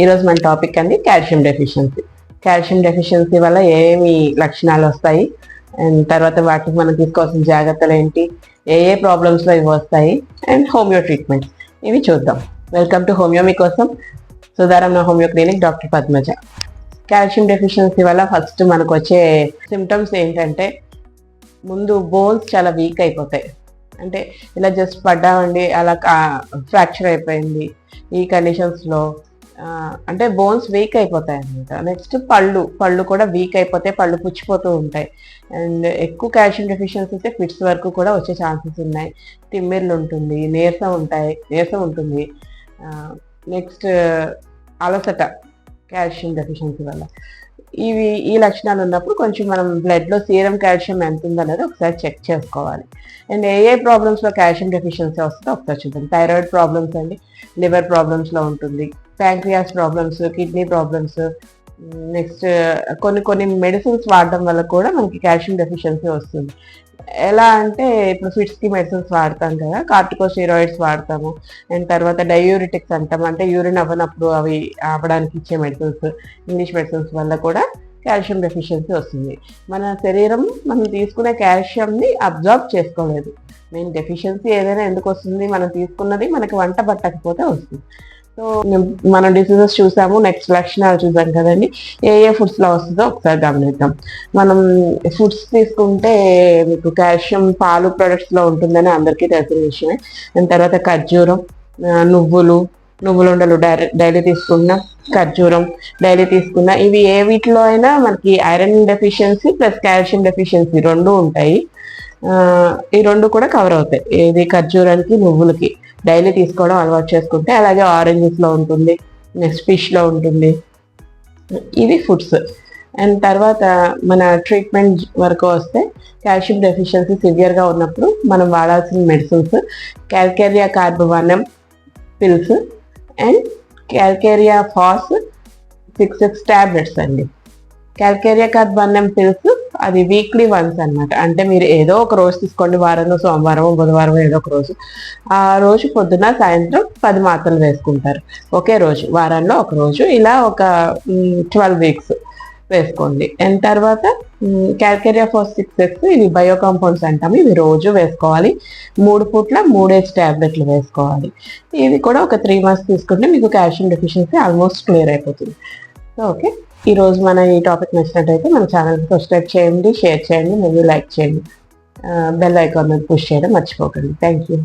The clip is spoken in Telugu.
ఈరోజు మన టాపిక్ అండి కాల్షియం డెఫిషియన్సీ. కాల్షియం డెఫిషియన్సీ వల్ల ఏమి లక్షణాలు వస్తాయి, అండ్ తర్వాత వాటికి మనం తీసుకోవాల్సిన జాగ్రత్తలు ఏంటి, ఏ ప్రాబ్లమ్స్లో ఇవి వస్తాయి, అండ్ హోమియో ట్రీట్మెంట్స్ ఇవి చూద్దాం. వెల్కమ్ టు హోమియో కోసం Sudharamma homeo clinic, doctor Padmaja. Calcium deficiency వల్ల ఫస్ట్ మనకు వచ్చే సిమ్టమ్స్ ఏంటంటే, ముందు బోన్స్ చాలా వీక్ అయిపోతాయి. అంటే ఇలా జస్ట్ పడ్డామండి, అలా ఫ్రాక్చర్ అయిపోయింది, ఈ కండిషన్స్లో అంటే బోన్స్ వీక్ అయిపోతాయి అన్నమాట. నెక్స్ట్ పళ్ళు కూడా వీక్ అయిపోతాయి, పళ్ళు పుచ్చిపోతూ ఉంటాయి. అండ్ ఎక్కువ కాల్షియం డెఫిషియన్సీ అయితే ఫిట్స్ వరకు కూడా వచ్చే ఛాన్సెస్ ఉన్నాయి. తిమ్మిర్లు ఉంటుంది, నీరసం ఉంటుంది. నెక్స్ట్ అలసట కాల్షియం డెఫిషియన్సీ వల్ల. ఈ లక్షణాలు ఉన్నప్పుడు కొంచెం మనం బ్లడ్లో సీరం కాల్షియం ఎంత ఉందనేది ఒకసారి చెక్ చేసుకోవాలి. అండ్ ఏ ప్రాబ్లమ్స్లో కాల్షియం డెఫిషియన్సీ వస్తుందో ఒకసారి చూద్దాం. థైరాయిడ్ ప్రాబ్లమ్స్ అండి, లివర్ ప్రాబ్లమ్స్లో ఉంటుంది, pancreas problems, kidney problems. Next కొన్ని మెడిసిన్స్ వాడడం వల్ల కూడా మనకి కాల్షియం డెఫిషియన్సీ వస్తుంది. ఎలా అంటే, ఇప్పుడు ఫిట్స్కి మెడిసిన్స్ వాడతాం కదా, కార్టికోస్టెరాయిడ్స్ వాడతాము. అండ్ తర్వాత డయూరిటిక్స్ అంటాం, అంటే యూరిన్ అవ్వనప్పుడు అవి ఆపడానికి ఇచ్చే మెడిసిన్స్, ఇంగ్లీష్ మెడిసిన్స్ వల్ల కూడా కాల్షియం డెఫిషియన్సీ వస్తుంది. మన శరీరం మనం తీసుకునే కాల్షియంని అబ్జార్బ్ చేసుకోలేదు. మెయిన్ డెఫిషియన్సీ ఏదైనా ఎందుకు వస్తుంది, మనం తీసుకున్నది మనకి వంట పట్టకపోతే వస్తుంది. సో మనం డిసీజెస్ చూసాము, నెక్స్ట్ లక్షణాలు చూసాం కదండి. ఏ ఫుడ్స్లో వస్తుందో ఒకసారి గమనిద్దాం. మనం ఫుడ్స్ తీసుకుంటే మీకు కాల్షియం పాలు ప్రొడక్ట్స్లో ఉంటుందని అందరికీ తెలిసిన విషయమే. దాని తర్వాత ఖర్జూరం, నువ్వులుండలు డైలీ తీసుకున్న, ఖర్జూరం డైలీ తీసుకున్న, ఇవి ఏ వీటిలో అయినా మనకి iron deficiency plus calcium deficiency రెండు ఉంటాయి. ఈ రెండు కూడా కవర్ అవుతాయి. ఇది ఖర్జూరానికి, నువ్వులకి డైలీ తీసుకోవడం అలవాటు చేసుకుంటే. అలాగే ఆరెంజెస్లో ఉంటుంది, నెక్స్ట్ ఫిష్లో ఉంటుంది. ఇవి ఫుడ్స్. అండ్ తర్వాత మన ట్రీట్మెంట్ వరకు వస్తే, కాల్షియం డెఫిషియన్సీ సివియర్గా ఉన్నప్పుడు మనం వాడాల్సిన medicines calcarea carbonicum pills and calcarea phos 6 tablets అండి. క్యాల్కేరియా కార్బోవనం పిల్స్ అది వీక్లీ వన్స్ అనమాట. అంటే మీరు ఏదో ఒక రోజు తీసుకోండి, వారంలో సోమవారం, బుధవారం ఏదో ఒక రోజు. ఆ రోజు పొద్దున సాయంత్రం 10 మాత్రలు వేసుకుంటారు ఒకే రోజు, వారాల్లో ఒక రోజు. ఇలా ఒక 12 వీక్స్ వేసుకోండి. అండ్ తర్వాత క్యాల్కేరియా ఫాస్ 6 ఇవి బయో కాంపౌండ్స్ అంటాము, ఇవి రోజు వేసుకోవాలి. 3 పూట్ల 3 టాబ్లెట్లు వేసుకోవాలి. ఇది కూడా ఒక 3 మంత్స్ తీసుకుంటే మీకు కాల్షియం డెఫిషియన్సీ ఆల్మోస్ట్ క్లియర్ అయిపోతుంది. సో ఓకే, ఈరోజు మన ఈ టాపిక్ నచ్చినట్టయితే మన ఛానల్కి సబ్స్క్రైబ్ చేయండి, షేర్ చేయండి, మరియు లైక్ చేయండి. బెల్ ఐకాన్ మీద పుష్ చేయడం మర్చిపోకండి. Thank you.